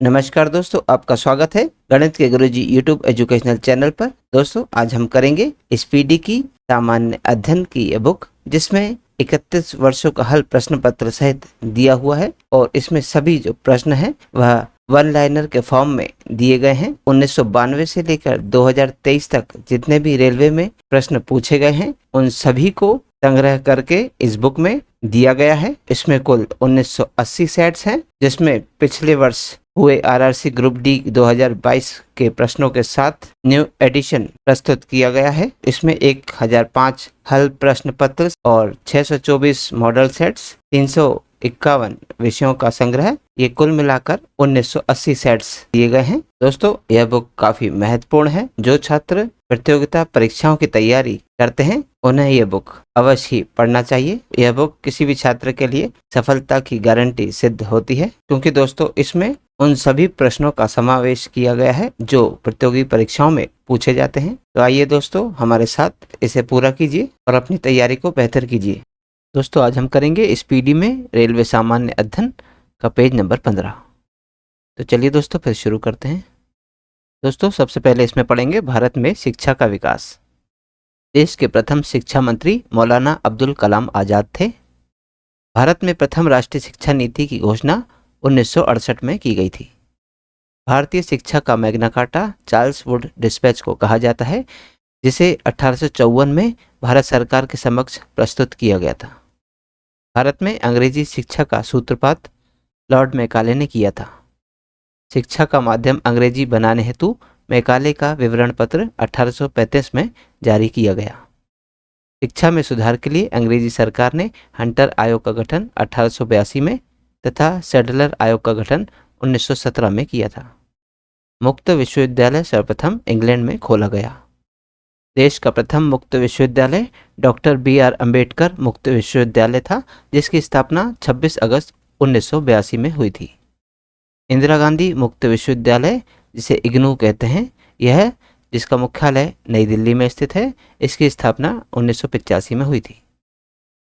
नमस्कार दोस्तों, आपका स्वागत है गणित के गुरुजी यूट्यूब एजुकेशनल चैनल पर। दोस्तों, आज हम करेंगे स्पीडी की सामान्य अध्ययन की ये बुक, जिसमें 31 वर्षों का हल प्रश्न पत्र सहित दिया हुआ है और इसमें सभी जो प्रश्न हैं वह वन लाइनर के फॉर्म में दिए गए हैं। 1992 से लेकर 2023 तक जितने भी रेलवे में प्रश्न पूछे गए हैं उन सभी को संग्रह करके इस बुक में दिया गया है। इसमें कुल 1980 सेट्स हैं, जिसमें पिछले वर्ष हुए आरआरसी ग्रुप डी 2022 के प्रश्नों के साथ न्यू एडिशन प्रस्तुत किया गया है। इसमें 1005 हल प्रश्न पत्र और 624 मॉडल सेट्स, 351 विषयों का संग्रह, ये कुल मिलाकर 1980 सेट्स दिए गए हैं। दोस्तों, यह बुक काफी महत्वपूर्ण है। जो छात्र प्रतियोगिता परीक्षाओं की तैयारी करते हैं उन्हें यह बुक अवश्य ही पढ़ना चाहिए। यह बुक किसी भी छात्र के लिए सफलता की गारंटी सिद्ध होती है, क्योंकि दोस्तों इसमें उन सभी प्रश्नों का समावेश किया गया है जो प्रतियोगी परीक्षाओं में पूछे जाते हैं। तो आइए दोस्तों, हमारे साथ इसे पूरा कीजिए और अपनी तैयारी को बेहतर कीजिए। दोस्तों, आज हम करेंगे स्पीडी में रेलवे सामान्य अध्ययन का पेज नंबर 15। तो चलिए दोस्तों, फिर शुरू करते हैं। दोस्तों, सबसे पहले इसमें पढ़ेंगे भारत में शिक्षा का विकास। देश के प्रथम शिक्षा मंत्री मौलाना अब्दुल कलाम आज़ाद थे। भारत में प्रथम राष्ट्रीय शिक्षा नीति की घोषणा 1968 में की गई थी। भारतीय शिक्षा का Magna carta Charles Wood dispatch को कहा जाता है, जिसे 1854 में भारत सरकार के समक्ष प्रस्तुत किया गया था। भारत में अंग्रेजी शिक्षा का सूत्रपात लॉर्ड मैकाले ने किया था। शिक्षा का माध्यम अंग्रेजी बनाने हेतु मैकाले का विवरण पत्र 1835 में जारी किया गया। शिक्षा में सुधार के लिए अंग्रेजी सरकार ने हंटर आयोग का गठन 1882 में तथा सैडलर आयोग का गठन 1917 में किया था। मुक्त विश्वविद्यालय सर्वप्रथम इंग्लैंड में खोला गया। देश का प्रथम मुक्त विश्वविद्यालय डॉक्टर BR अम्बेडकर मुक्त विश्वविद्यालय था, जिसकी स्थापना 26 अगस्त 1982 में हुई थी। इंदिरा गांधी मुक्त विश्वविद्यालय, जिसे इग्नू कहते हैं, यह जिसका मुख्यालय नई दिल्ली में स्थित है, इसकी स्थापना 1985 में हुई थी।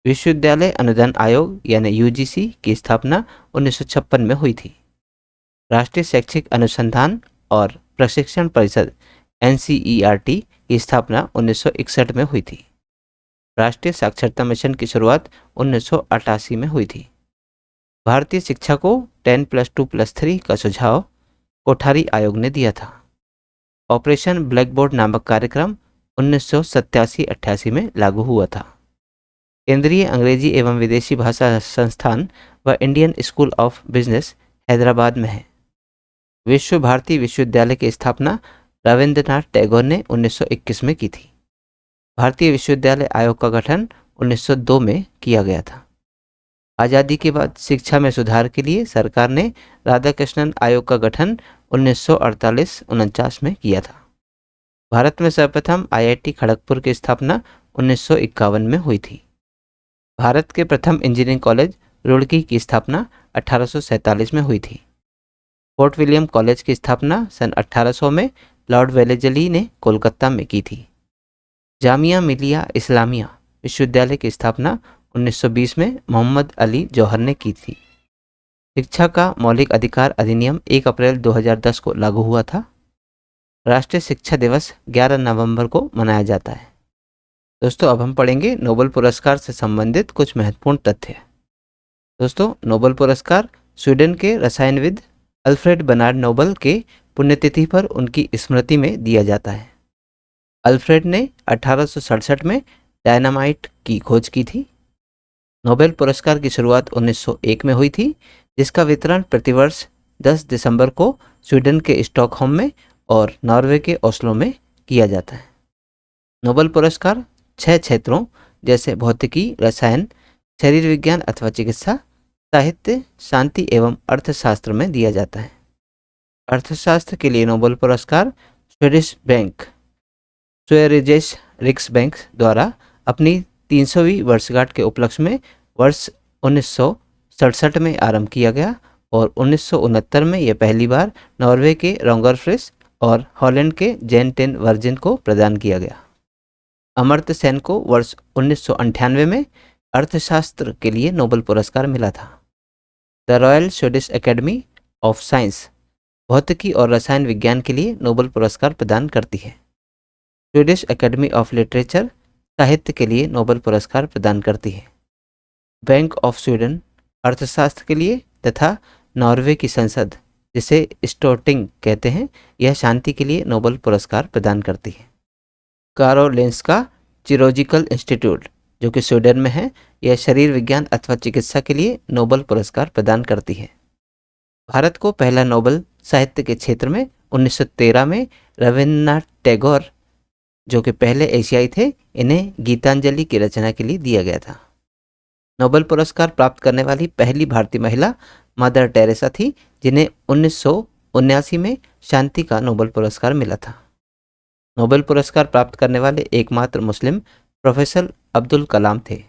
विश्वविद्यालय अनुदान आयोग यानी UGC की स्थापना 1956 में हुई थी। राष्ट्रीय शैक्षिक अनुसंधान और प्रशिक्षण परिषद NCERT की स्थापना 1961 में हुई थी। राष्ट्रीय साक्षरता मिशन की शुरुआत 1988 में हुई थी। भारतीय शिक्षा को 10+2+3 का सुझाव कोठारी आयोग ने दिया था। ऑपरेशन ब्लैकबोर्ड नामक कार्यक्रम 1987-88 में लागू हुआ था। केंद्रीय अंग्रेजी एवं विदेशी भाषा संस्थान व Indian school of business Hyderabad में है। विश्व भारती विश्वविद्यालय की स्थापना रविंद्रनाथ टैगोर ने 1921 में की थी। भारतीय विश्वविद्यालय आयोग का गठन 1902 में किया गया था। आज़ादी के बाद शिक्षा में सुधार के लिए सरकार ने राधाकृष्णन आयोग का गठन 1948-49 में किया था। भारत में सर्वप्रथम IIT खड़गपुर की स्थापना 1951 में हुई थी। भारत के प्रथम इंजीनियरिंग कॉलेज रुड़की की स्थापना 1847 में हुई थी। फोर्ट विलियम कॉलेज की स्थापना सन 1800 में लॉर्ड वेलेजली ने कोलकाता में की थी। जामिया मिलिया इस्लामिया विश्वविद्यालय की स्थापना 1920 में मोहम्मद अली जौहर ने की थी। शिक्षा का मौलिक अधिकार अधिनियम 1 अप्रैल 2010 को लागू हुआ था। राष्ट्रीय शिक्षा दिवस 11 नवंबर को मनाया जाता है। दोस्तों, अब हम पढ़ेंगे नोबेल पुरस्कार से संबंधित कुछ महत्वपूर्ण तथ्य। दोस्तों, नोबेल पुरस्कार स्वीडन के रसायनविद अल्फ्रेड बर्नार्ड नोबेल के पुण्यतिथि पर उनकी स्मृति में दिया जाता है। अल्फ्रेड ने 1867 में डायनामाइट की खोज की थी। नोबेल पुरस्कार की शुरुआत 1901 में हुई थी, जिसका वितरण प्रतिवर्ष 10 दिसंबर को स्वीडन के स्टॉकहोम में और नॉर्वे के ओस्लो में किया जाता है। नोबेल पुरस्कार 6 क्षेत्रों जैसे भौतिकी, रसायन, शरीर विज्ञान अथवा चिकित्सा, साहित्य, शांति एवं अर्थशास्त्र में दिया जाता है। अर्थशास्त्र के लिए नोबेल पुरस्कार स्वेरिजेस रिक्सबैंक द्वारा अपनी 300वीं वर्षगांठ के उपलक्ष्य में वर्ष 1967 में आरंभ किया गया और 1969 में यह पहली बार नॉर्वे के रोंगरफ्रिस और हॉलैंड के जेन टेन वर्जिन को प्रदान किया गया। अमर्त्य सेन को वर्ष 1998 में अर्थशास्त्र के लिए नोबेल पुरस्कार मिला था। The royal Swedish academy of science भौतिकी और रसायन विज्ञान के लिए नोबेल पुरस्कार प्रदान करती है। स्वीडिश एकेडमी ऑफ लिटरेचर साहित्य के लिए नोबेल पुरस्कार प्रदान करती है। बैंक ऑफ स्वीडन अर्थशास्त्र के लिए तथा नॉर्वे की संसद, जिसे स्टोर्टिंग कहते हैं, यह शांति के लिए नोबेल पुरस्कार प्रदान करती है। कारोलिंस्का चिरोजिकल इंस्टीट्यूट, जो कि स्वीडन में है, यह शरीर विज्ञान अथवा चिकित्सा के लिए नोबेल पुरस्कार प्रदान करती है। भारत को पहला नोबेल साहित्य के क्षेत्र में 1913 में रविन्द्रनाथ टैगोर, जो कि पहले एशियाई थे, इन्हें गीतांजलि की रचना के लिए दिया गया था। नोबेल पुरस्कार प्राप्त करने वाली पहली भारतीय महिला मदर टेरेसा थी, जिन्हें 1979 में शांति का नोबेल पुरस्कार मिला था। नोबेल पुरस्कार प्राप्त करने वाले एकमात्र मुस्लिम प्रोफेसर अब्दुल कलाम थे।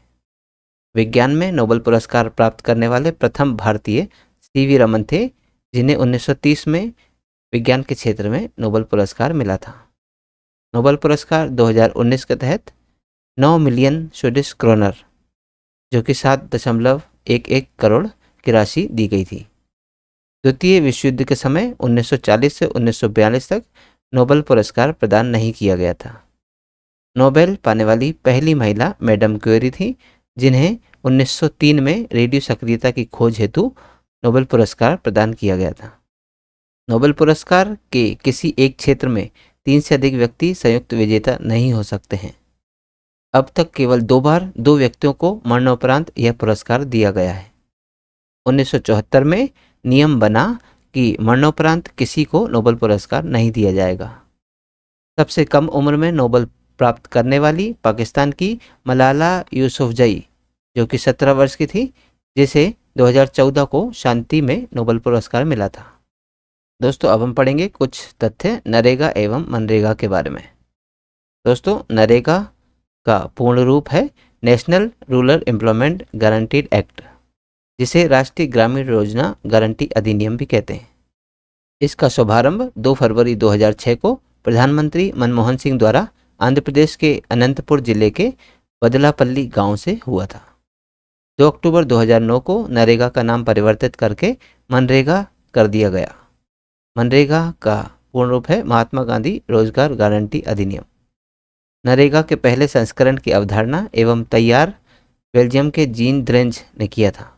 विज्ञान में नोबेल पुरस्कार प्राप्त करने वाले प्रथम भारतीय सीवी रमन थे, जिन्हें 1930 में विज्ञान के क्षेत्र में नोबेल पुरस्कार मिला था। नोबेल पुरस्कार 2019 के तहत 9 मिलियन स्वीडिश क्रोनर, जो कि 7.11 करोड़ की राशि दी गई थी। द्वितीय विश्व युद्ध के समय 1940 से 1942 तक नोबेल पुरस्कार प्रदान नहीं किया गया था। नोबेल पाने वाली पहली महिला मैडम क्यूरी थी, जिन्हें 1903 में रेडियो सक्रियता की खोज हेतु नोबेल पुरस्कार प्रदान किया गया था। नोबेल पुरस्कार के किसी एक क्षेत्र में 3 से अधिक व्यक्ति संयुक्त विजेता नहीं हो सकते हैं। अब तक केवल 2 बार 2 व्यक्तियों को मरणोपरांत यह पुरस्कार दिया गया है। 1974 में नियम बना कि मरणोपरांत किसी को नोबेल पुरस्कार नहीं दिया जाएगा। सबसे कम उम्र में नोबेल प्राप्त करने वाली पाकिस्तान की मलाला यूसुफजई, जो कि 17 वर्ष की थी, जिसे 2014 को शांति में नोबेल पुरस्कार मिला था। दोस्तों, अब हम पढ़ेंगे कुछ तथ्य नरेगा एवं मनरेगा के बारे में। दोस्तों, नरेगा का पूर्ण रूप है national rural employment guaranteed act, जिसे राष्ट्रीय ग्रामीण योजना गारंटी अधिनियम भी कहते हैं। इसका शुभारंभ 2 फरवरी 2006 को प्रधानमंत्री मनमोहन सिंह द्वारा आंध्र प्रदेश के अनंतपुर जिले के बदलापल्ली गांव से हुआ था। 2 अक्टूबर 2009 को नरेगा का नाम परिवर्तित करके मनरेगा कर दिया गया। मनरेगा का पूर्ण रूप है महात्मा गांधी रोजगार गारंटी अधिनियम। नरेगा के पहले संस्करण की अवधारणा एवं तैयार बेल्जियम के जीन द्रेंज ने किया था।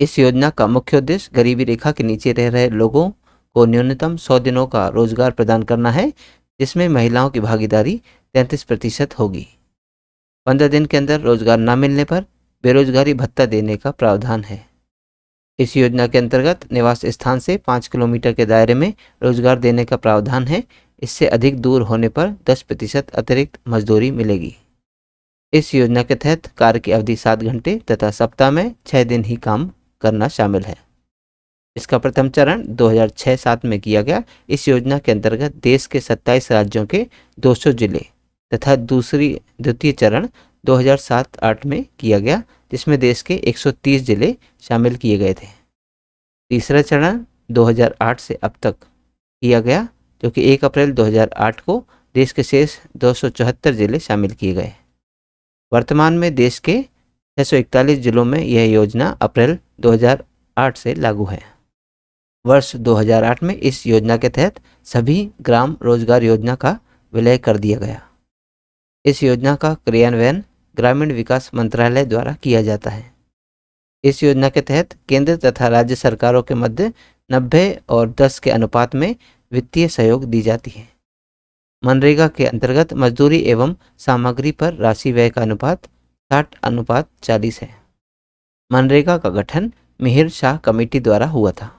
इस योजना का मुख्य उद्देश्य गरीबी रेखा के नीचे रह रहे लोगों को न्यूनतम 100 दिनों का रोजगार प्रदान करना है, जिसमें महिलाओं की भागीदारी 33% होगी। 15 दिन के अंदर रोजगार न मिलने पर बेरोजगारी भत्ता देने का प्रावधान है। इस योजना के अंतर्गत निवास स्थान से 5 किलोमीटर के दायरे में रोजगार देने का प्रावधान है। इससे अधिक दूर होने पर 10% अतिरिक्त मजदूरी मिलेगी। इस योजना के तहत कार्य की अवधि 7 घंटे तथा सप्ताह में 6 दिन ही काम करना शामिल है। इसका प्रथम चरण 2006-07 में किया गया। इस योजना के अंतर्गत देश के 27 राज्यों के 200 जिले तथा द्वितीय चरण 2007-08 में किया गया, जिसमें देश के 130 जिले शामिल किए गए थे। तीसरा चरण 2008 से अब तक किया गया, जो कि 1 अप्रैल 2008 को देश के शेष 274 जिले शामिल किए गए। वर्तमान में देश के 641 जिलों में यह योजना अप्रैल 2008 से लागू है। वर्ष 2008 में इस योजना के तहत सभी ग्राम रोजगार योजना का विलय कर दिया गया। इस योजना का क्रियान्वयन ग्रामीण विकास मंत्रालय द्वारा किया जाता है। इस योजना के तहत केंद्र तथा राज्य सरकारों के मध्य 90 और 10 के अनुपात में वित्तीय सहयोग दी जाती है। मनरेगा के अंतर्गत मजदूरी एवं सामग्री पर राशि व्यय का अनुपात 60:40 है। मनरेगा का गठन मिहिर शाह कमेटी द्वारा हुआ था।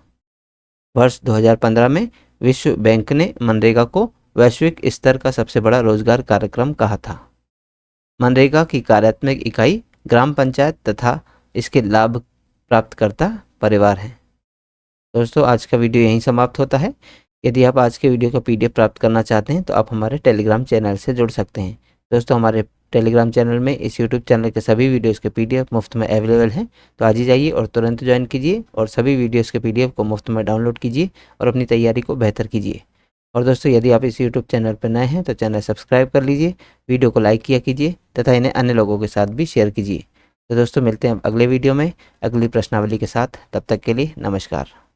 वर्ष 2015 में विश्व बैंक ने मनरेगा को वैश्विक स्तर का सबसे बड़ा रोजगार कार्यक्रम कहा था। मनरेगा की कार्यात्मक इकाई ग्राम पंचायत तथा इसके लाभ प्राप्तकर्ता परिवार हैं। दोस्तों, आज का वीडियो यहीं समाप्त होता है। यदि आप आज के वीडियो का PDF प्राप्त करना चाहते हैं तो आप हमारे टेलीग्राम चैनल से जुड़ सकते हैं। दोस्तों, हमारे टेलीग्राम चैनल में इस YouTube चैनल के सभी वीडियोस के PDF मुफ्त में अवेलेबल हैं, तो आज ही जाइए और तुरंत ज्वाइन कीजिए और सभी वीडियोस के PDF को मुफ्त में डाउनलोड कीजिए और अपनी तैयारी को बेहतर कीजिए। और दोस्तों, यदि आप इस YouTube चैनल पर नए हैं तो चैनल सब्सक्राइब कर लीजिए, वीडियो को लाइक किया कीजिए तथा इन्हें अन्य लोगों के साथ भी शेयर कीजिए। तो दोस्तों, मिलते हैं अगले वीडियो में अगली प्रश्नावली के साथ। तब तक के लिए नमस्कार।